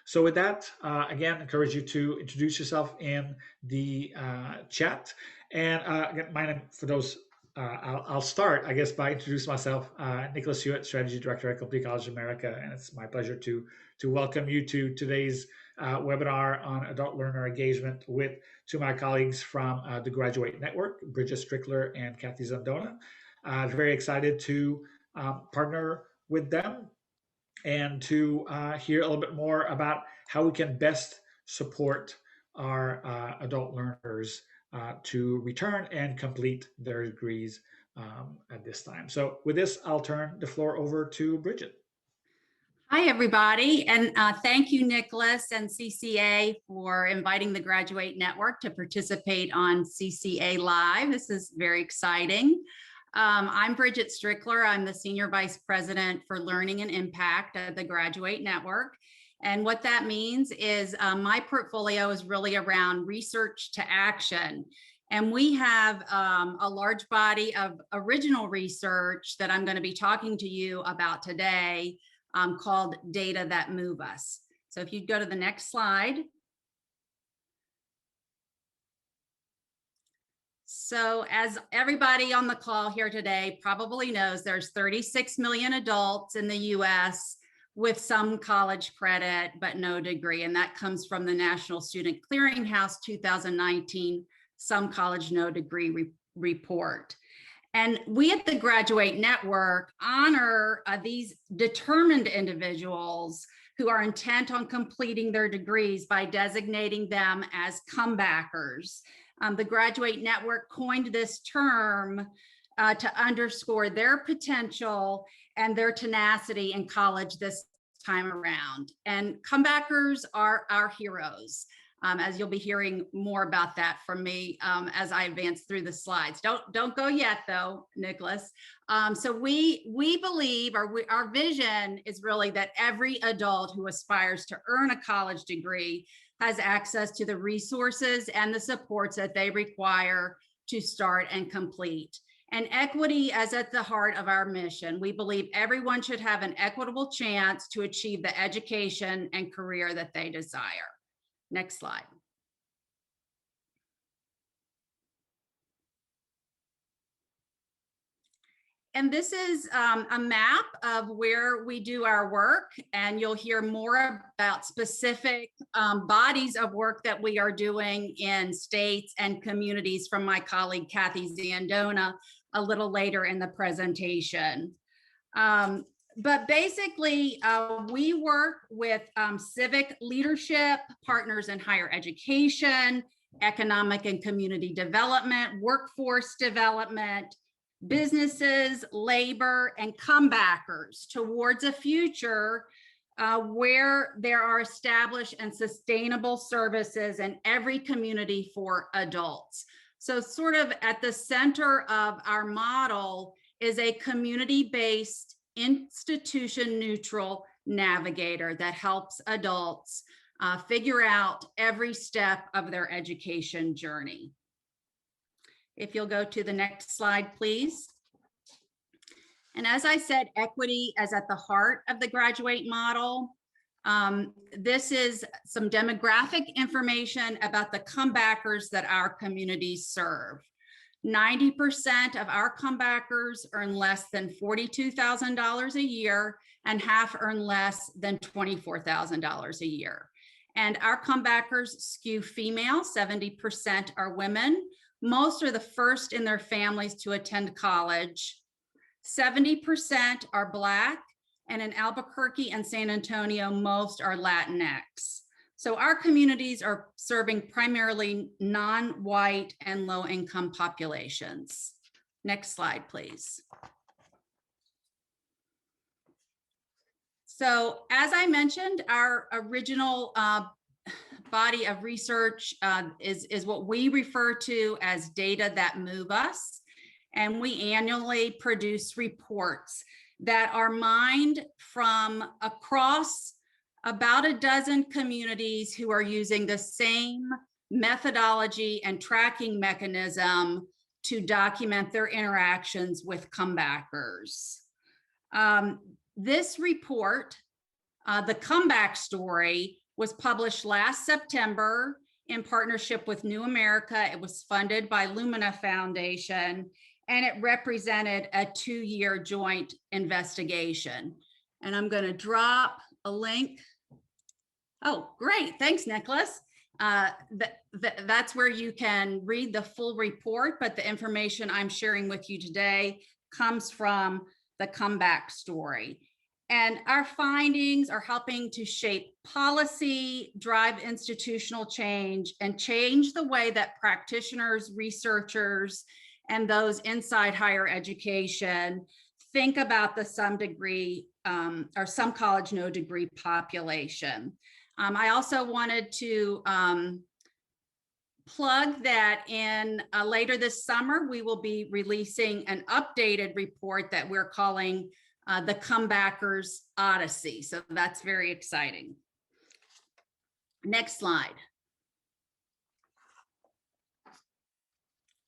So with that, again, encourage you to introduce yourself in the chat. And again, my name, for those, I'll start, I guess, by introducing myself, Nicholas Hewitt, Strategy Director at Complete College America. And it's my pleasure to welcome you to today's webinar on adult learner engagement with two of my colleagues from the Graduate Network, Bridget Strickler and Kathy Zandona. Very excited to partner with them and to hear a little bit more about how we can best support our adult learners to return and complete their degrees at this time. So with this, I'll turn the floor over to Bridget. Hi, everybody, and thank you, Nicholas and CCA, for inviting the Graduate Network to participate on CCA Live. This is very exciting. I'm Bridget Strickler. I'm the Senior Vice President for Learning and Impact at the Graduate Network. And what that means is my portfolio is really around research to action. And we have a large body of original research that I'm going to be talking to you about today called Data That Move Us. So if you'd go to the next slide. So as everybody on the call here today probably knows, there's 36 million adults in the US with some college credit, but no degree. And that comes from the National Student Clearinghouse 2019 Some College No Degree report. And we at the Graduate Network honor these determined individuals who are intent on completing their degrees by designating them as comebackers. The Graduate Network coined this term to underscore their potential and their tenacity in college this time around. And comebackers are our heroes. As you'll be hearing more about that from me as I advance through the slides. Don't go yet though, Nicholas. So we believe, our vision is really that every adult who aspires to earn a college degree has access to the resources and the supports that they require to start and complete. And equity is at the heart of our mission. We believe everyone should have an equitable chance to achieve the education and career that they desire. Next slide. And this is a map of where we do our work, and you'll hear more about specific bodies of work that we are doing in states and communities from my colleague Kathy Zandona a little later in the presentation. But basically, we work with civic leadership, partners in higher education, economic and community development, workforce development, businesses, labor, and comebackers towards a future where there are established and sustainable services in every community for adults. So sort of at the center of our model is a community-based, institution-neutral navigator that helps adults figure out every step of their education journey. If you'll go to the next slide, please. And as I said, equity is at the heart of the Graduate model. This is some demographic information about the comebackers that our communities serve. 90% of our comebackers earn less than $42,000 a year, and half earn less than $24,000 a year. And our comebackers skew female, 70% are women. Most are the first in their families to attend college. 70% are Black, and in Albuquerque and San Antonio, most are Latinx. So our communities are serving primarily non-white and low-income populations. Next slide, please. So as I mentioned, our original body of research is what we refer to as Data That Move Us. And we annually produce reports that are mined from across about a dozen communities who are using the same methodology and tracking mechanism to document their interactions with comebackers. This report, the comeback story, was published last September in partnership with New America. It was funded by Lumina Foundation, and it represented a 2-year joint investigation. And I'm going to drop a link. Oh, great. Thanks, Nicholas. That's where you can read the full report, but the information I'm sharing with you today comes from the comeback story. And our findings are helping to shape policy, drive institutional change, and change the way that practitioners, researchers, and those inside higher education think about the some degree or some college, no degree population. I also wanted to plug that in later this summer, we will be releasing an updated report that we're calling the Comebackers Odyssey. So that's very exciting. Next slide.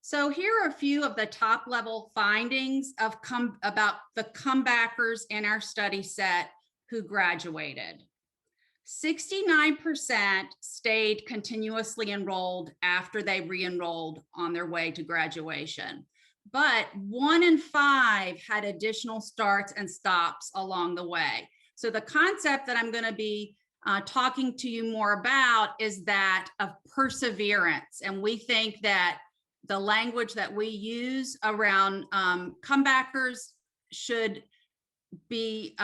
So here are a few of the top level findings of about the comebackers in our study set who graduated. 69% stayed continuously enrolled after they re-enrolled on their way to graduation, but 1 in 5 had additional starts and stops along the way. So the concept that I'm going to be talking to you more about is that of perseverance. And we think that the language that we use around comebackers should be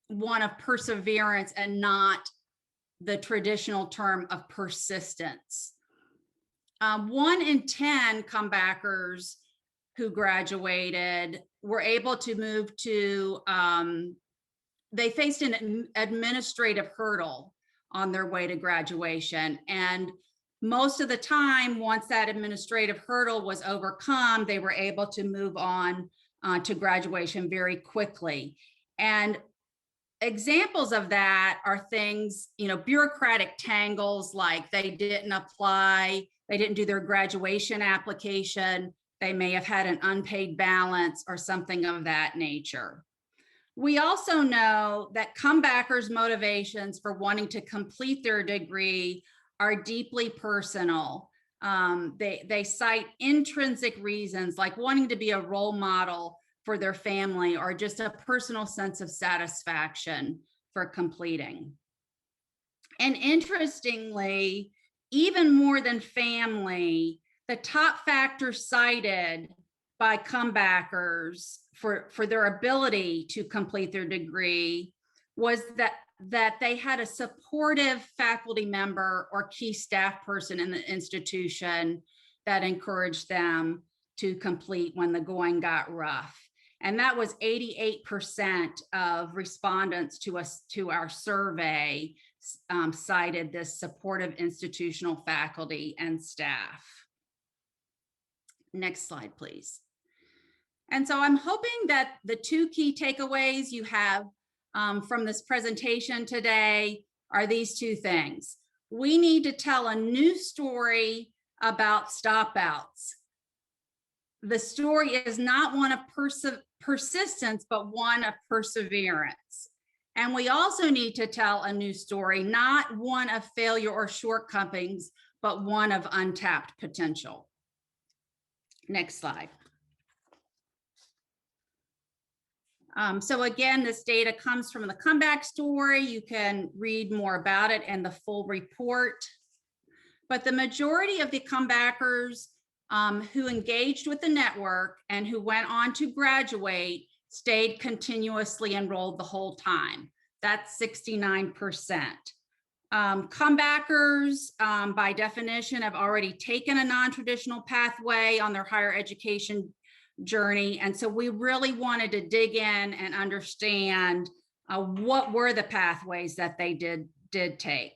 one of perseverance and not the traditional term of persistence. 1 in 10 comebackers who graduated were able to move to, they faced an administrative hurdle on their way to graduation. And most of the time, once that administrative hurdle was overcome, they were able to move on to graduation very quickly. And examples of that are things, bureaucratic tangles, like they didn't apply, they didn't do their graduation application, they may have had an unpaid balance or something of that nature. We also know that comebackers' motivations for wanting to complete their degree are deeply personal. They cite intrinsic reasons like wanting to be a role model for their family or just a personal sense of satisfaction for completing. And interestingly, even more than family, the top factor cited by comebackers for their ability to complete their degree was that they had a supportive faculty member or key staff person in the institution that encouraged them to complete when the going got rough. And that was 88% of respondents to our survey cited this supportive institutional faculty and staff. Next slide, please. And so I'm hoping that the 2 key takeaways you have from this presentation today are these 2 things. We need to tell a new story about stop outs. The story is not one of persistence, but one of perseverance. And we also need to tell a new story, not one of failure or shortcomings, but one of untapped potential. Next slide. So again, this data comes from the comeback story. You can read more about it in the full report. But the majority of the comebackers who engaged with the network and who went on to graduate stayed continuously enrolled the whole time. That's 69%. Comebackers, by definition, have already taken a non-traditional pathway on their higher education journey. And so we really wanted to dig in and understand what were the pathways that they did take.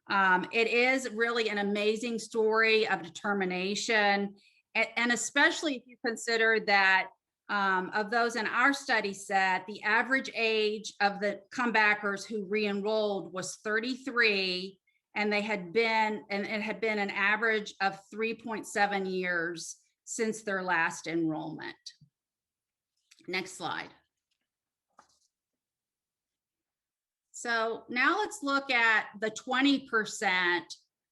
It is really an amazing story of determination, and especially if you consider that of those in our study set, the average age of the comebackers who re-enrolled was 33, and it had been an average of 3.7 years since their last enrollment. Next slide. So now let's look at the 20%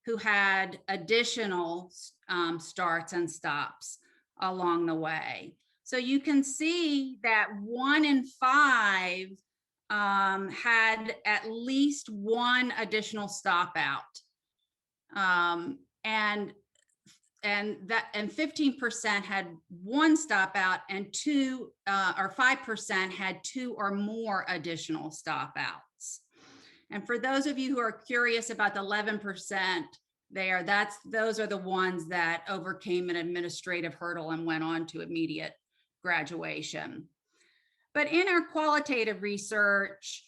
who had additional starts and stops along the way. So you can see that 1 in 5 had at least one additional stop out. And 15% had one stop out, and 5% had 2 or more additional stop outs. And for those of you who are curious about the 11% there, those are the ones that overcame an administrative hurdle and went on to immediate graduation. But in our qualitative research,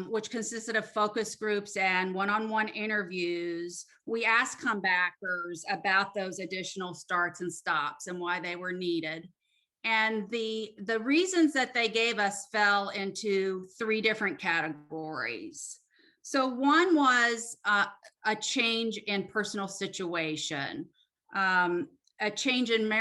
which consisted of focus groups and one-on-one interviews, we asked comebackers about those additional starts and stops and why they were needed. And the reasons that they gave us fell into 3 different categories. So one was a change in personal situation. A change in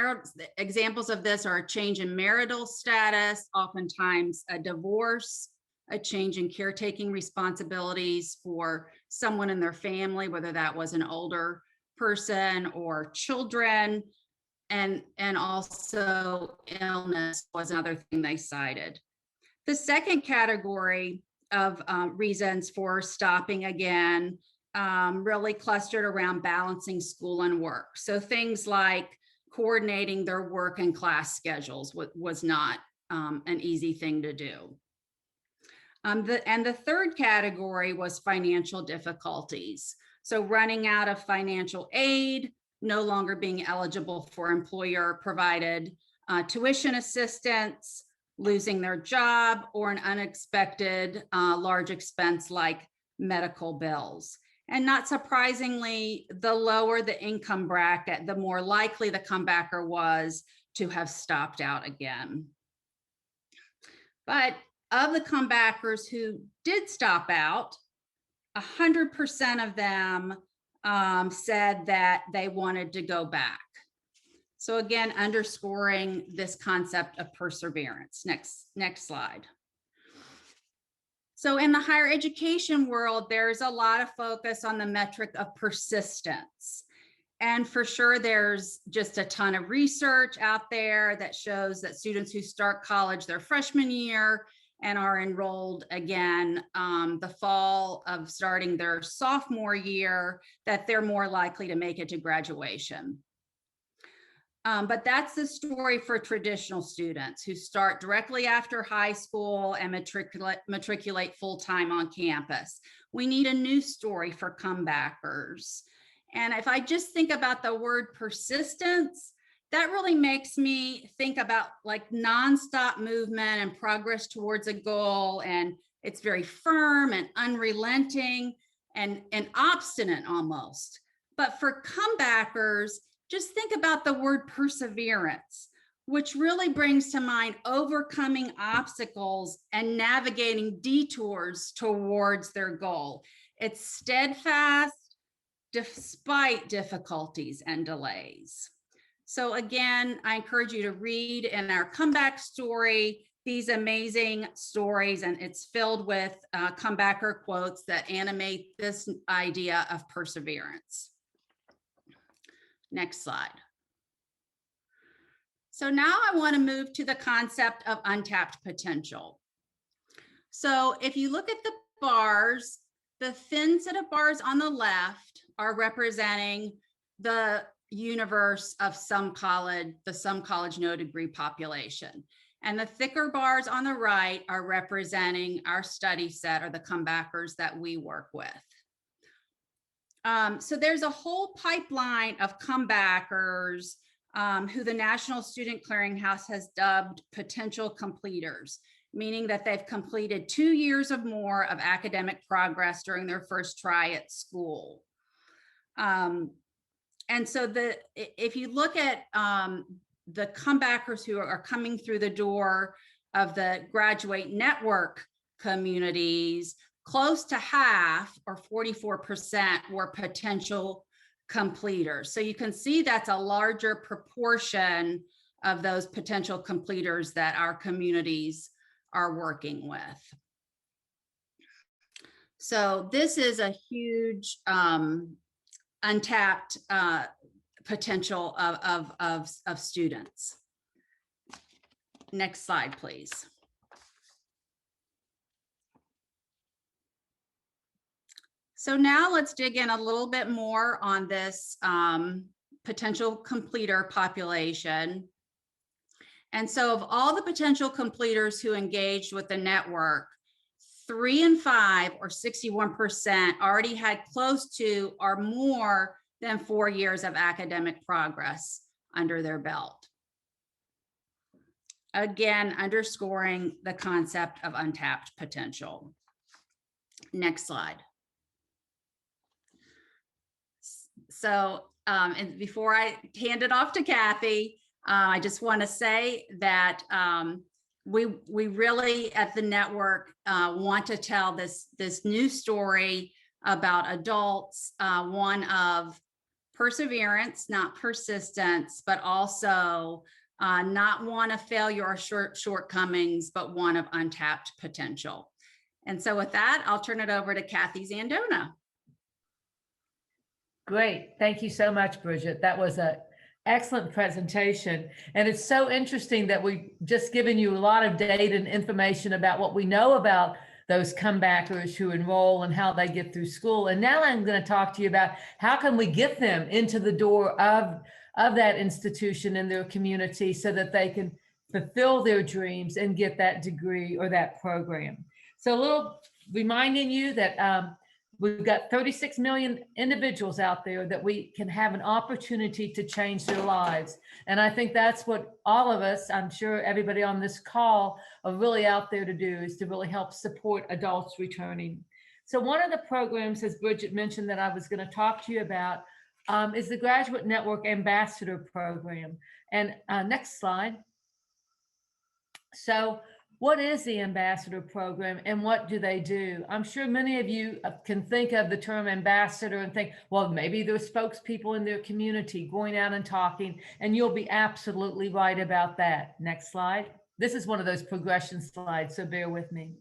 examples of this are a change in marital status, oftentimes a divorce, a change in caretaking responsibilities for someone in their family, whether that was an older person or children, and also illness was another thing they cited. The second category of reasons for stopping again really clustered around balancing school and work. So things like coordinating their work and class schedules was not an easy thing to do. And the third category was financial difficulties. So running out of financial aid, no longer being eligible for employer-provided tuition assistance, losing their job, or an unexpected large expense like medical bills. And not surprisingly, the lower the income bracket, the more likely the comebacker was to have stopped out again. But of the comebackers who did stop out, 100% of them said that they wanted to go back. So again, underscoring this concept of perseverance. Next slide. So in the higher education world, there's a lot of focus on the metric of persistence. And for sure, there's just a ton of research out there that shows that students who start college their freshman year and are enrolled again the fall of starting their sophomore year, that they're more likely to make it to graduation. But that's the story for traditional students who start directly after high school and matriculate full-time on campus. We need a new story for comebackers. And if I just think about the word persistence, that really makes me think about like nonstop movement and progress towards a goal. And it's very firm and unrelenting and obstinate almost. But for comebackers, just think about the word perseverance, which really brings to mind overcoming obstacles and navigating detours towards their goal. It's steadfast despite difficulties and delays. So again, I encourage you to read in our comeback story these amazing stories, and it's filled with comebacker quotes that animate this idea of perseverance. Next slide. So now I want to move to the concept of untapped potential. So if you look at the bars, the thin set of bars on the left are representing the universe of the some college no degree population. And the thicker bars on the right are representing our study set, or the comebackers that we work with. So there's a whole pipeline of comebackers who the National Student Clearinghouse has dubbed potential completers, meaning that they've completed 2 years or more of academic progress during their first try at school. And so if you look at the comebackers who are coming through the door of the Graduate Network communities, close to half, or 44%, were potential completers. So you can see that's a larger proportion of those potential completers that our communities are working with. So this is a huge untapped potential of students. Next slide, please. So now let's dig in a little bit more on this potential completer population. And so of all the potential completers who engaged with the network, 3 in 5 or 61% already had close to or more than 4 years of academic progress under their belt. Again, underscoring the concept of untapped potential. Next slide. So, and before I hand it off to Kathy, I just want to say that we really at the network want to tell this new story about adults, one of perseverance, not persistence, but also not one of failure or shortcomings, but one of untapped potential. And so with that, I'll turn it over to Kathy Zandona. Great. Thank you so much, Bridget. That was an excellent presentation. And it's so interesting that we've just given you a lot of data and information about what we know about those comebackers who enroll and how they get through school. And now I'm going to talk to you about how can we get them into the door of that institution in their community so that they can fulfill their dreams and get that degree or that program. So a little reminding you that we've got 36 million individuals out there that we can have an opportunity to change their lives. And I think that's what all of us, I'm sure everybody on this call, are really out there to do, is to really help support adults returning. So one of the programs, as Bridget mentioned, that I was going to talk to you about is the Graduate Network Ambassador Program. And next slide. So what is the Ambassador Program and what do they do? I'm sure many of you can think of the term ambassador and think, well, maybe there's spokespeople in their community going out and talking, and you'll be absolutely right about that. Next slide. This is one of those progression slides, so bear with me.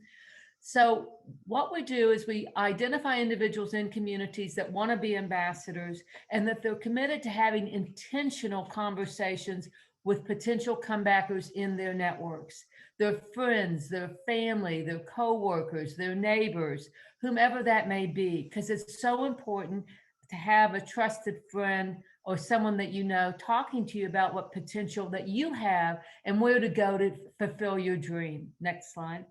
So what we do is we identify individuals in communities that want to be ambassadors and that they're committed to having intentional conversations with potential comebackers in their networks, their friends, their family, their coworkers, their neighbors, whomever that may be, because it's so important to have a trusted friend or someone that you know talking to you about what potential that you have and where to go to fulfill your dream. Next slide.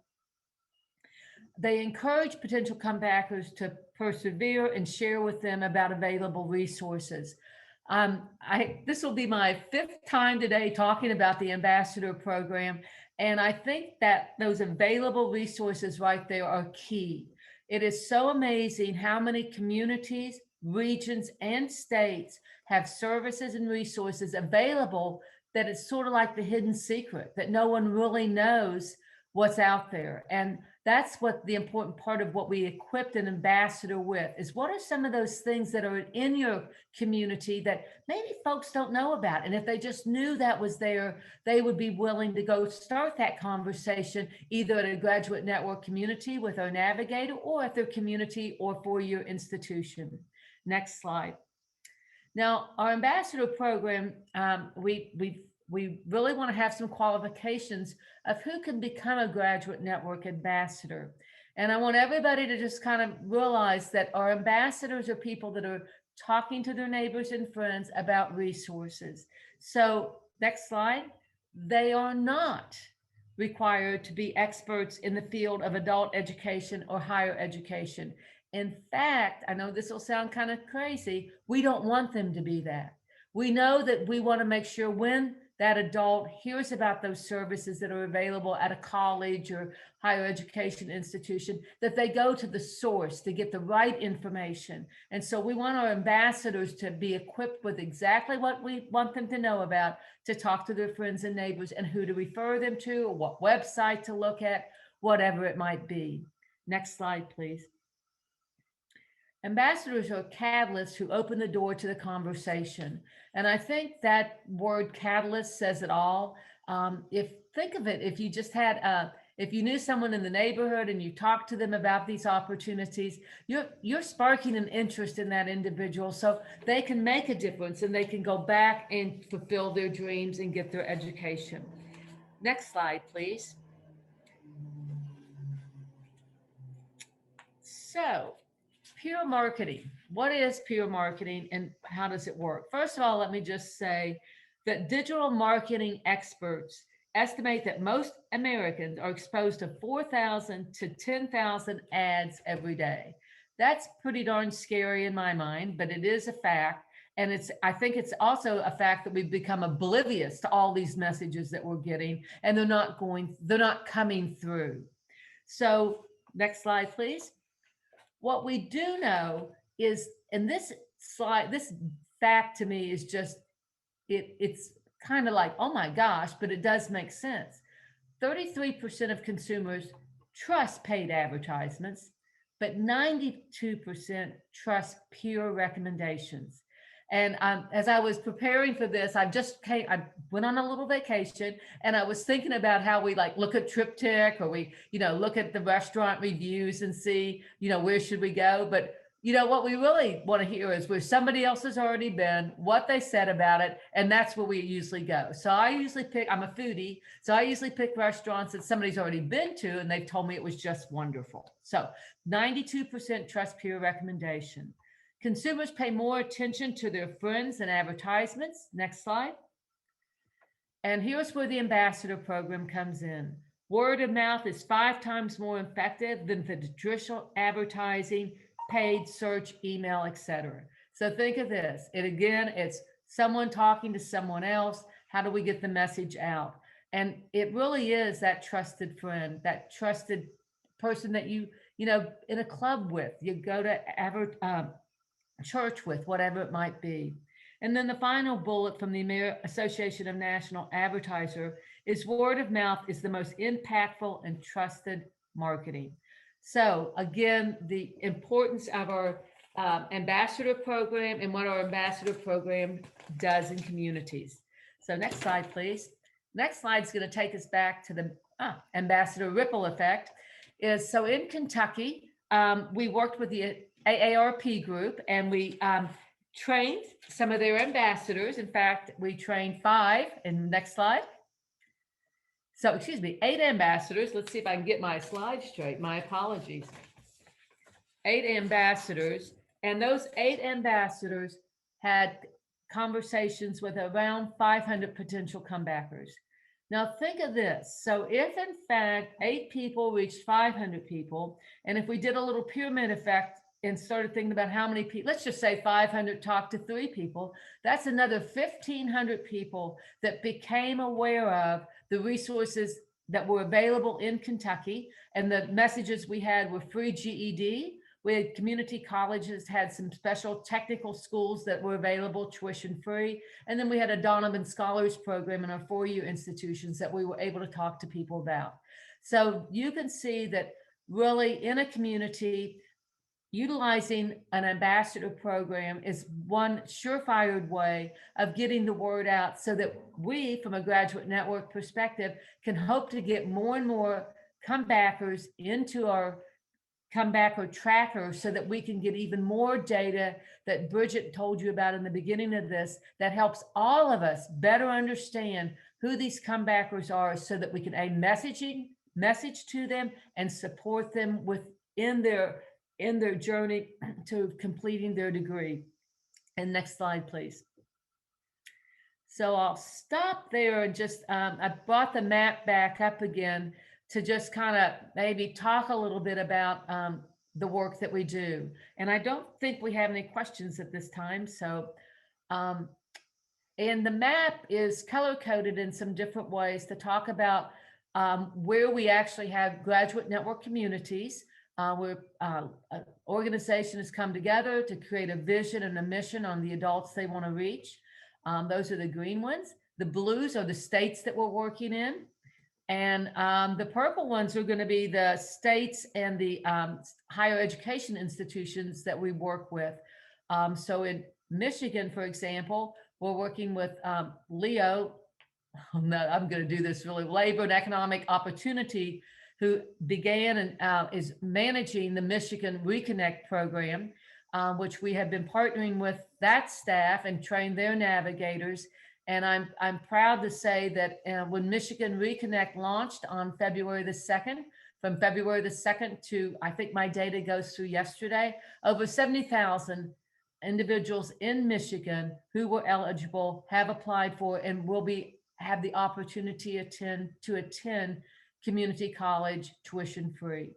They encourage potential comebackers to persevere and share with them about available resources. This will be my 5th time today talking about the Ambassador Program, and I think that those available resources right there are key. It is so amazing how many communities, regions, and states have services and resources available that it's sort of like the hidden secret, that no one really knows what's out there. And that's what the important part of what we equipped an ambassador with is what are some of those things that are in your community that maybe folks don't know about. And if they just knew that was there, they would be willing to go start that conversation either at a graduate network community with our navigator or at their community or for your institution. Next slide. Now, our ambassador program, we really want to have some qualifications of who can become a graduate network ambassador. And I want everybody to just kind of realize that our ambassadors are people that are talking to their neighbors and friends about resources. So next slide. They are not required to be experts in the field of adult education or higher education. In fact, I know this will sound kind of crazy, we don't want them to be that. We know that we want to make sure when that adult hears about those services that are available at a college or higher education institution, that they go to the source to get the right information. And so we want our ambassadors to be equipped with exactly what we want them to know about, to talk to their friends and neighbors and who to refer them to, or what website to look at, whatever it might be. Next slide, please. Ambassadors are catalysts who open the door to the conversation. And I think that word catalyst says it all. Think of it, if you just had If you knew someone in the neighborhood and you talked to them about these opportunities, you're sparking an interest in that individual so they can make a difference and they can go back and fulfill their dreams and get their education. Next slide, please. So, peer marketing. What is peer marketing and how does it work? First of all, let me just say that digital marketing experts estimate that most Americans are exposed to 4,000 to 10,000 ads every day. That's pretty darn scary in my mind, but it is a fact. And I think it's also a fact that we've become oblivious to all these messages that we're getting, and they're not coming through. So next slide, please. What we do know is, and this slide, this fact to me is just, it's kind of like, oh my gosh, but it does make sense. 33% of consumers trust paid advertisements, but 92% trust peer recommendations. And as I was preparing for this, I went on a little vacation and I was thinking about how we like look at Triptych, or we, look at the restaurant reviews and see, where should we go? But what we really want to hear is where somebody else has already been, what they said about it, and that's where we usually go. So I'm a foodie, so I usually pick restaurants that somebody's already been to and they've told me it was just wonderful. So 92% trust peer recommendation. Consumers pay more attention to their friends than advertisements. Next slide. And here's where the ambassador program comes in. Word of mouth is 5 times more effective than the traditional advertising, paid search, email, etc. So think of this. It's someone talking to someone else. How do we get the message out? And it really is that trusted friend, that trusted person that you in a club with, you go to church with, whatever it might be. And then the final bullet from the Association of National Advertiser is word of mouth is the most impactful and trusted marketing. So again, the importance of our ambassador program and what our ambassador program does in communities. So next slide, please. Next slide is going to take us back to the ambassador ripple effect. So in Kentucky, we worked with the AARP group and we trained some of their ambassadors. In fact, we trained 5, and next slide. So, 8 ambassadors. Let's see if I can get my slides straight. My apologies. 8 ambassadors, and those 8 ambassadors had conversations with around 500 potential comebackers. Now think of this. So if in fact 8 people reached 500 people, and if we did a little pyramid effect and started thinking about how many people, let's just say 500 talked to 3 people, that's another 1,500 people that became aware of the resources that were available in Kentucky. And the messages we had were free GED. We had community colleges, had some special technical schools that were available tuition free. And then we had a Donovan Scholars Program in our 4-year institutions that we were able to talk to people about. So you can see that really in a community, utilizing an ambassador program is one surefire way of getting the word out so that we, from a graduate network perspective, can hope to get more and more comebackers into our comebacker tracker so that we can get even more data that Bridget told you about in the beginning of this that helps all of us better understand who these comebackers are so that we can message to them and support them in their journey to completing their degree. And next slide, please. So I'll stop there and just, I brought the map back up again to just kind of maybe talk a little bit about the work that we do. And I don't think we have any questions at this time. So, and the map is color-coded in some different ways to talk about where we actually have graduate network communities, where an organization has come together to create a vision and a mission on the adults they want to reach. Those are the green ones. The blues are the states that we're working in. And the purple ones are going to be the states and the higher education institutions that we work with. So in Michigan, for example, we're working with LEO. I'm going to do this really, Labor and Economic Opportunity who began and is managing the Michigan Reconnect program, which we have been partnering with that staff and trained their navigators. And I'm proud to say that when Michigan Reconnect launched on February the 2nd, from February the 2nd to, I think my data goes through yesterday, over 70,000 individuals in Michigan who were eligible have applied for and will have the opportunity to attend community college tuition free.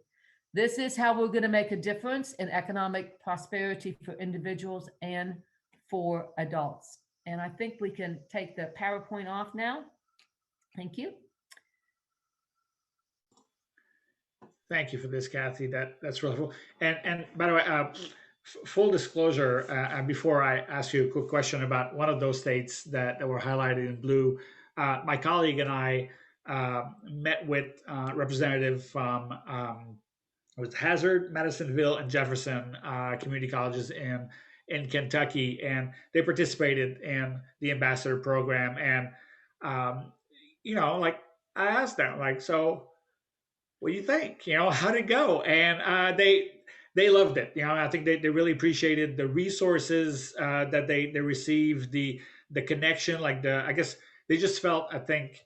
This is how we're going to make a difference in economic prosperity for individuals and for adults. And I think we can take the PowerPoint off now. Thank you. Thank you for this, Kathy. That's really cool. And by the way, full disclosure, before I ask you a quick question about one of those states that were highlighted in blue, my colleague and I met with representative from with Hazard, Madisonville, and Jefferson community colleges in Kentucky, and they participated in the ambassador program. And like I asked them, like, so what do you think? How'd it go? And they loved it. I think they really appreciated the resources that they received, the connection, I guess they just felt, I think,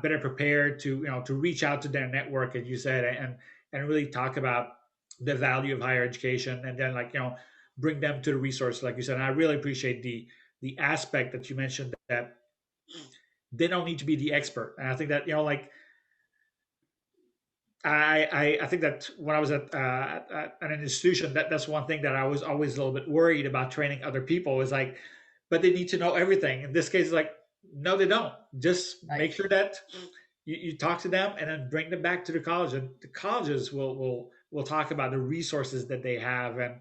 better prepared to reach out to their network, as you said, and really talk about the value of higher education, and then bring them to the resource, like you said. And I really appreciate the aspect that you mentioned, that they don't need to be the expert. And I think that I think that when I was at an institution, that's one thing that I was always a little bit worried about training other people, is like, but they need to know everything. In this case, no, they don't. Just make sure that you talk to them and then bring them back to the college, and the colleges will talk about the resources that they have. And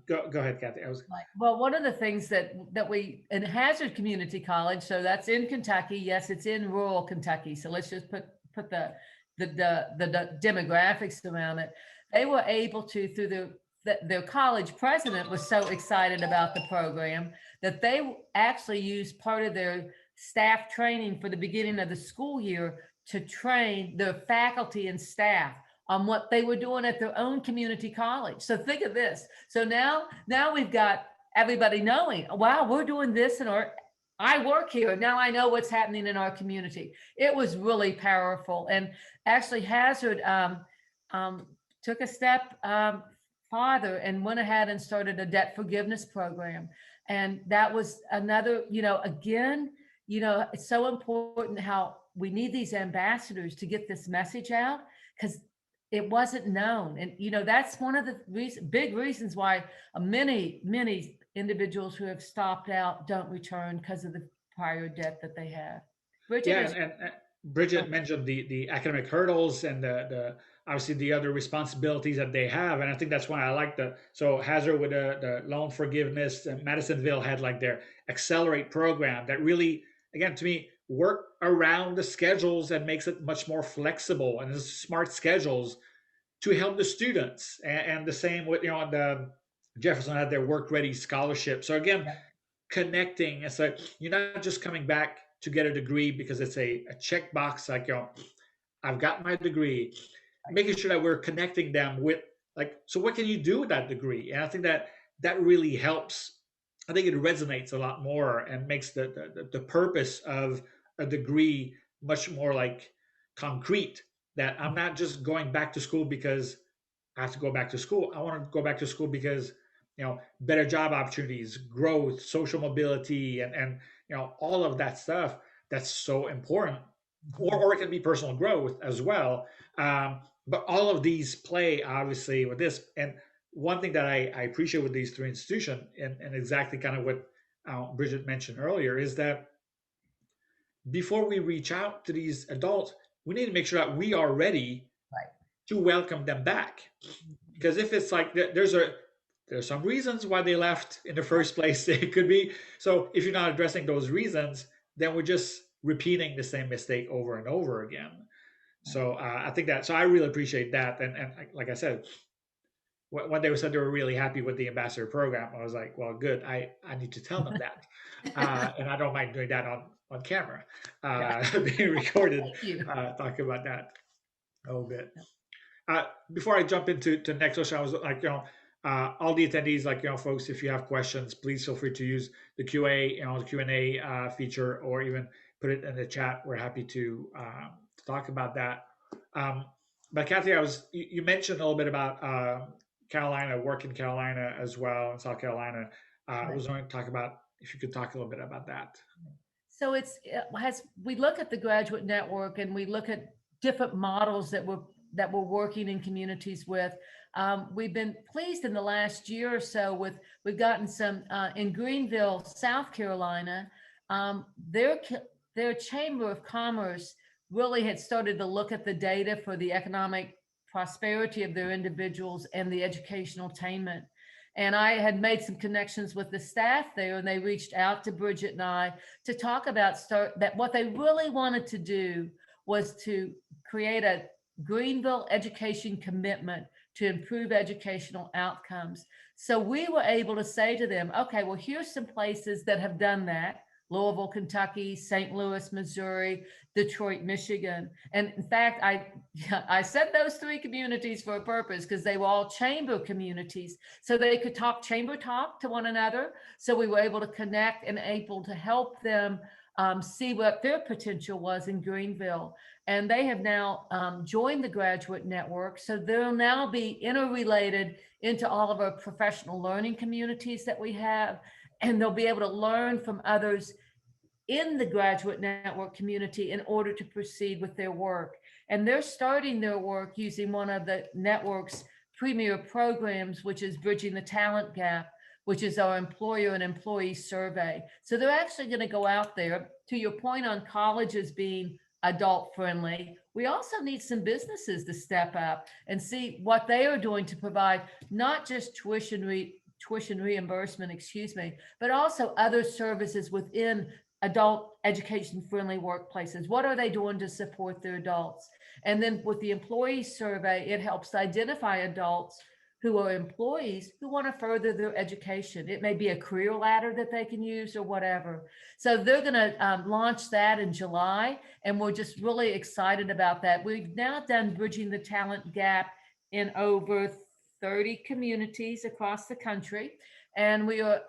go ahead, Kathy. Well, one of the things that we in Hazard Community College, so that's in Kentucky. Yes, it's in rural Kentucky. So let's just put the demographics around it. They were able to, through their college president was so excited about the program that they actually used part of their staff training for the beginning of the school year to train their faculty and staff on what they were doing at their own community college. So think of this. So now we've got everybody knowing, wow, we're doing this, and I work here. Now I know what's happening in our community. It was really powerful. And actually Hazard took a step farther and went ahead and started a debt forgiveness program. And that was another, again, it's so important how we need these ambassadors to get this message out, because it wasn't known. And, that's one of the big reasons why many individuals who have stopped out don't return, because of the prior debt that they have. Bridget, and Bridget mentioned the academic hurdles and the obviously the other responsibilities that they have. And I think that's why I like so Hazard with the loan forgiveness, and Madisonville had their Accelerate program that really, again, to me, work around the schedules and makes it much more flexible, and smart schedules to help the students. And the same with, the Jefferson had their Work Ready scholarship. So again, connecting. It's like, you're not just coming back to get a degree because it's a checkbox, I've got my degree, making sure that we're connecting them with, so what can you do with that degree? And I think that really helps. I think it resonates a lot more and makes the purpose of a degree much more concrete, that I'm not just going back to school because I have to go back to school. I want to go back to school because, better job opportunities, growth, social mobility, and all of that stuff that's so important. Or it can be personal growth as well. But all of these play, obviously, with this. And one thing that I appreciate with these three institutions, and exactly kind of what Bridget mentioned earlier, is that before we reach out to these adults, we need to make sure that we are ready to welcome them back. Because if it's there's some reasons why they left in the first place, it could be. So if you're not addressing those reasons, then we're just repeating the same mistake over and over again. So I think so I really appreciate that. And like I said, when they said they were really happy with the ambassador program, I was like, well, good. I need to tell them that. And I don't mind doing that on camera, being recorded, talking about that. Oh, good. Before I jump into the next question, I was like, all the attendees, like, folks, if you have questions, please feel free to use the QA, the Q&A feature, or even put it in the chat. We're happy to talk about that. But Kathy, you mentioned a little bit about Carolina, work in Carolina as well, in South Carolina. I was going to talk about, if you could talk a little bit about that. So as we look at the graduate network and we look at different models that we're working in communities with, we've been pleased in the last year or so we've gotten some in Greenville, South Carolina. Their Chamber of Commerce really had started to look at the data for the economic prosperity of their individuals and the educational attainment. And I had made some connections with the staff there, and they reached out to Bridget and I to talk about that what they really wanted to do was to create a Greenville education commitment to improve educational outcomes. So we were able to say to them, okay, well, here's some places that have done that. Louisville, Kentucky, St. Louis, Missouri, Detroit, Michigan. And in fact, I said those three communities for a purpose because they were all chamber communities. So they could chamber talk to one another. So we were able to connect and able to help them see what their potential was in Greenville. And they have now joined the graduate network. So they'll now be interrelated into all of our professional learning communities that we have. And they'll be able to learn from others in the graduate network community in order to proceed with their work. And they're starting their work using one of the network's premier programs, which is Bridging the Talent Gap, which is our employer and employee survey. So they're actually going to go out there. To your point on colleges being adult friendly, we also need some businesses to step up and see what they are doing to provide not just tuition reimbursement, but also other services within adult education friendly workplaces. What are they doing to support their adults? And then with the employee survey, it helps identify adults who are employees who want to further their education. It may be a career ladder that they can use or whatever. So they're going to launch that in July, and we're just really excited about that. We've now done Bridging the Talent Gap in over 30 communities across the country. And we are,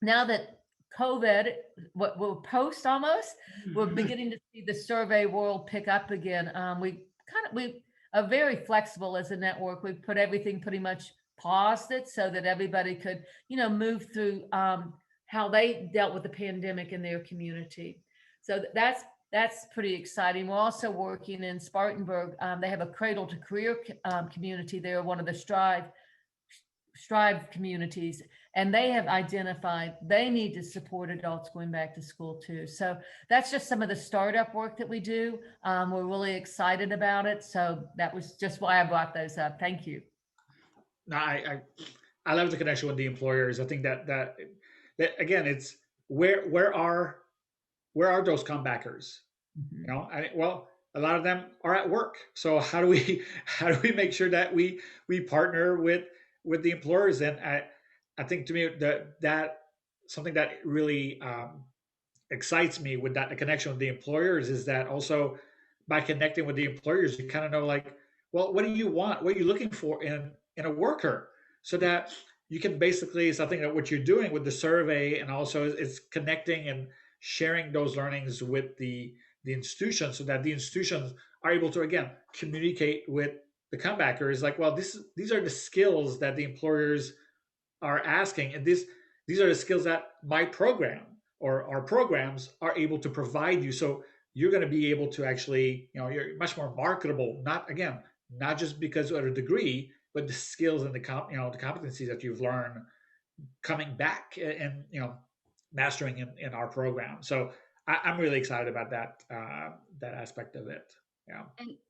now that COVID, what we're post almost, we're beginning to see the survey world pick up again. We are very flexible as a network. We've put everything pretty much paused it so that everybody could, move through how they dealt with the pandemic in their community. So that's pretty exciting. We're also working in Spartanburg. They have a Cradle to Career community there, one of the Strive communities, and they have identified they need to support adults going back to school too. So that's just some of the startup work that we do. We're really excited about it. So that was just why I brought those up. Thank you. No, I love the connection with the employers. I think that again, it's where are those comebackers? Mm-hmm. Well, a lot of them are at work. So how do we make sure that we partner with the employers? And I think to me that something that really excites me with the connection with the employers is that also by connecting with the employers, you kind of know, like, well, what do you want? What are you looking for in a worker? So that you can basically, so I think that what you're doing with the survey and also is connecting and sharing those learnings with the institutions, so that the institutions are able to, again, communicate with the comebackers, like, well, these are the skills that the employers are asking, and these are the skills that my program or our programs are able to provide you. So you're going to be able to actually, you're much more marketable, not just because of a degree, but the skills and the competencies that you've learned coming back and mastering in our program. So I'm really excited about that aspect of it. Yeah.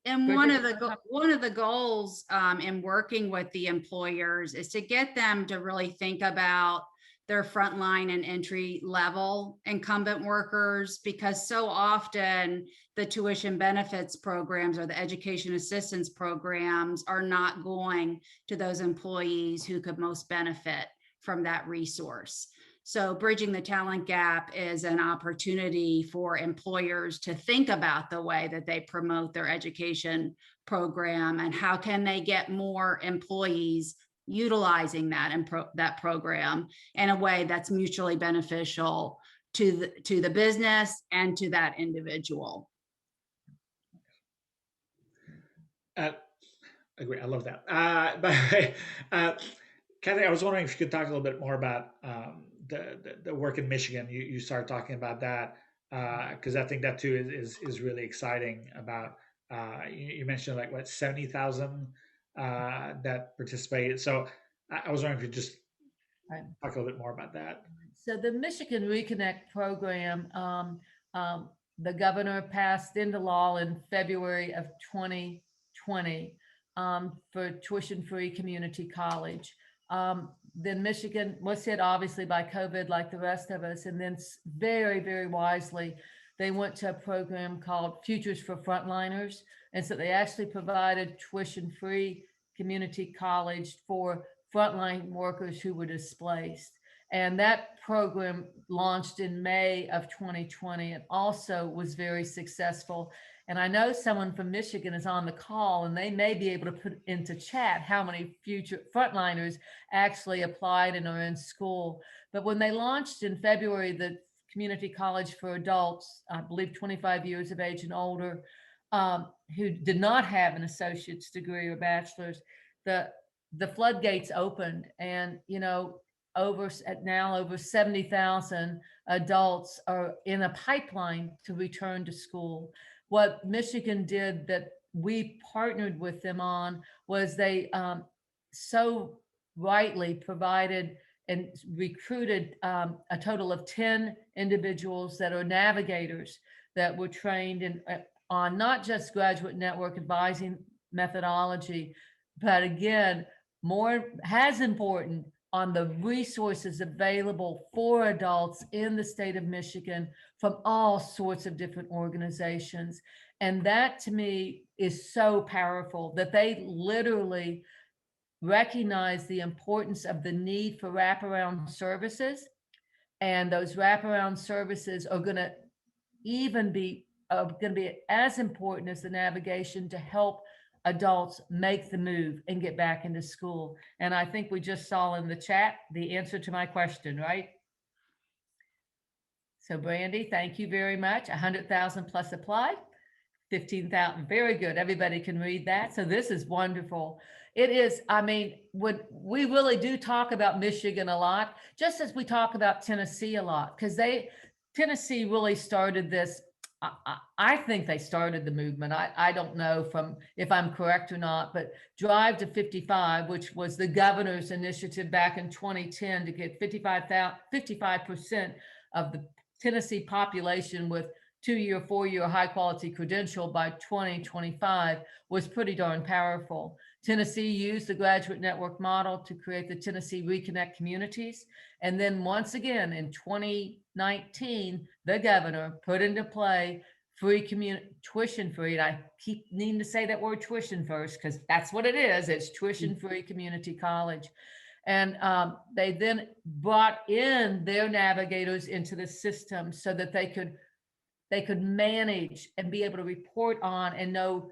And one of the goals in working with the employers is to get them to really think about their frontline and entry level incumbent workers, because so often the tuition benefits programs or the education assistance programs are not going to those employees who could most benefit from that resource. So bridging the talent gap is an opportunity for employers to think about the way that they promote their education program and how can they get more employees utilizing that and that program in a way that's mutually beneficial to the business and to that individual. Agree. I love that. But Kathy, I was wondering if you could talk a little bit more about the work in Michigan. You started talking about that because I think that too is really exciting. About you mentioned like what 70,000 that participated. So I was wondering if you could just Right. talk a little bit more about that. So the Michigan Reconnect program, the governor passed into law in February of 2020 for tuition-free community college. Then Michigan was hit obviously by COVID like the rest of us. And then very, very wisely, they went to a program called Futures for Frontliners. And so they actually provided tuition-free community college for frontline workers who were displaced. And that program launched in May of 2020 and also was very successful. And I know someone from Michigan is on the call and they may be able to put into chat how many future frontliners actually applied and are in school. But when they launched in February, the community college for adults, I believe 25 years of age and older, who did not have an associate's degree or bachelor's, the floodgates opened. And, you know, over 70,000 adults are in a pipeline to return to school. What Michigan did that we partnered with them on was they so rightly provided and recruited a total of 10 individuals that are navigators that were trained in, on not just graduate network advising methodology, but again, more as important, on the resources available for adults in the state of Michigan from all sorts of different organizations. And that to me is so powerful that they literally recognize the importance of the need for wraparound services. And those wraparound services are going to even be as important as the navigation to help adults make the move and get back into school. And I think we just saw in the chat the answer to my question, right? So Brandy, thank you very much. 100,000 plus applied, 15,000. Very good. Everybody can read that. So this is wonderful. It is, I mean, we really do talk about Michigan a lot, just as we talk about Tennessee a lot, because Tennessee really started this. I think they started the movement. I don't know if I'm correct or not, but Drive to 55, which was the governor's initiative back in 2010 to get 55% of the Tennessee population with 2-year, 4-year high quality credential by 2025, was pretty darn powerful. Tennessee used the graduate network model to create the Tennessee Reconnect communities. And then once again, in 2019, the governor put into play tuition free. And I keep needing to say that word tuition first, because that's what it is. It's tuition free community college. And they then brought in their navigators into the system so that they could manage and be able to report on and know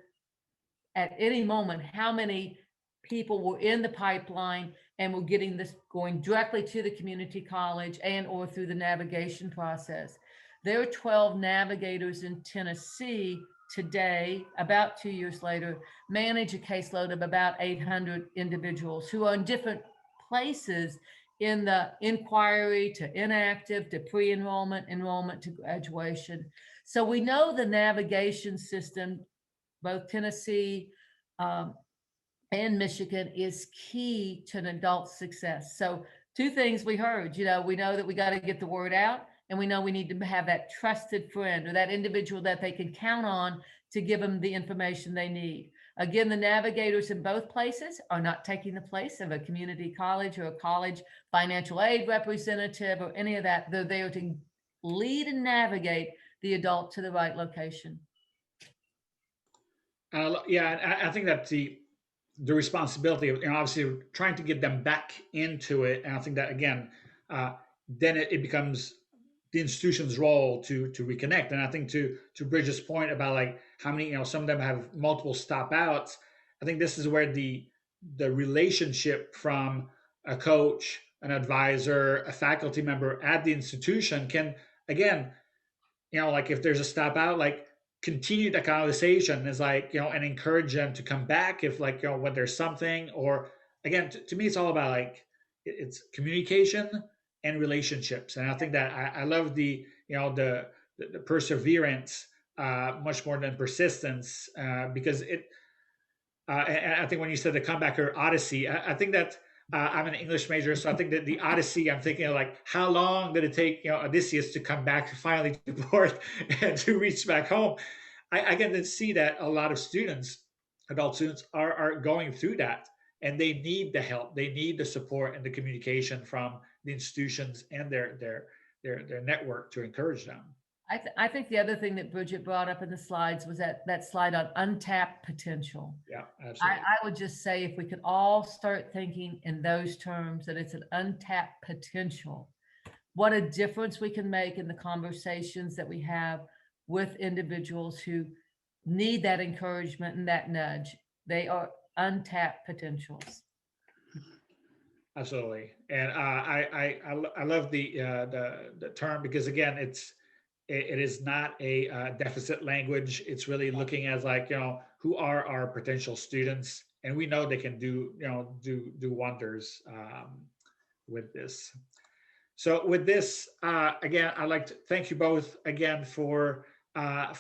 at any moment how many people were in the pipeline and were getting this going directly to the community college and or through the navigation process. There are 12 navigators in Tennessee today, about 2 years later, manage a caseload of about 800 individuals who are in different places in the inquiry to inactive to pre-enrollment, enrollment to graduation. So we know the navigation system, both Tennessee and Michigan, is key to an adult success. So two things we heard, we know that we got to get the word out, and we know we need to have that trusted friend or that individual that they can count on to give them the information they need. Again, the navigators in both places are not taking the place of a community college or a college financial aid representative or any of that. They're there to lead and navigate the adult to the right location. Yeah, I think that the responsibility of, obviously trying to get them back into it, and I think that again, then it becomes the institution's role to reconnect. And I think to Bridget's point about like how many, some of them have multiple stop outs. I think this is where the relationship from a coach, an advisor, a faculty member at the institution can, again, like if there's a stop out, like continue the conversation is like, and encourage them to come back if like, when there's something. Or again, to me, it's all about like it's communication and relationships. And I think that I love the, the perseverance much more than persistence, because and I think when you said the comebacker odyssey, I think that I'm an English major, so I think that the Odyssey, I'm thinking of like how long did it take, Odysseus to come back finally to port and to reach back home. I get to see that a lot of students, adult students, are going through that, and they need the help, they need the support and the communication from the institutions and their network to encourage them. I think the other thing that Bridget brought up in the slides was that slide on untapped potential. Yeah, absolutely. I would just say if we could all start thinking in those terms, that it's an untapped potential, what a difference we can make in the conversations that we have with individuals who need that encouragement and that nudge. They are untapped potentials. Absolutely, and I love the term, because again, it is not a deficit language. It's really looking as like, who are our potential students, and we know they can do wonders with this. So with this, again, I'd like to thank you both again for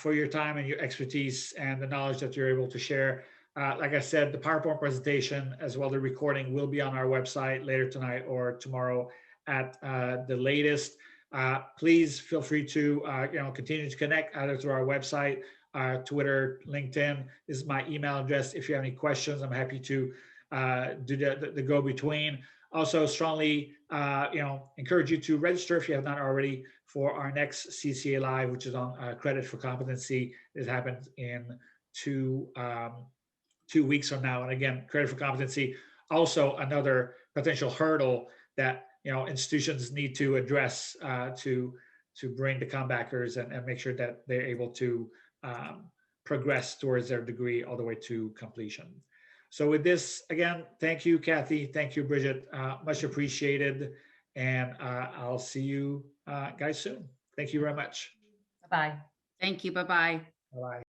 your time and your expertise and the knowledge that you're able to share. Like I said, the PowerPoint presentation as well the recording will be on our website later tonight or tomorrow at the latest. Please feel free to continue to connect either through our website, Twitter, LinkedIn. This is my email address. If you have any questions, I'm happy to do the go-between. Also, strongly encourage you to register if you have not already for our next CCA Live, which is on credit for competency. It happens in 2 weeks from now. And again, credit for competency, also another potential hurdle that institutions need to address to bring the comebackers and make sure that they're able to progress towards their degree all the way to completion. So with this, again, thank you, Kathy. Thank you, Bridget. Much appreciated. And I'll see you guys soon. Thank you very much. Bye-bye. Thank you. Bye-bye. Bye-bye.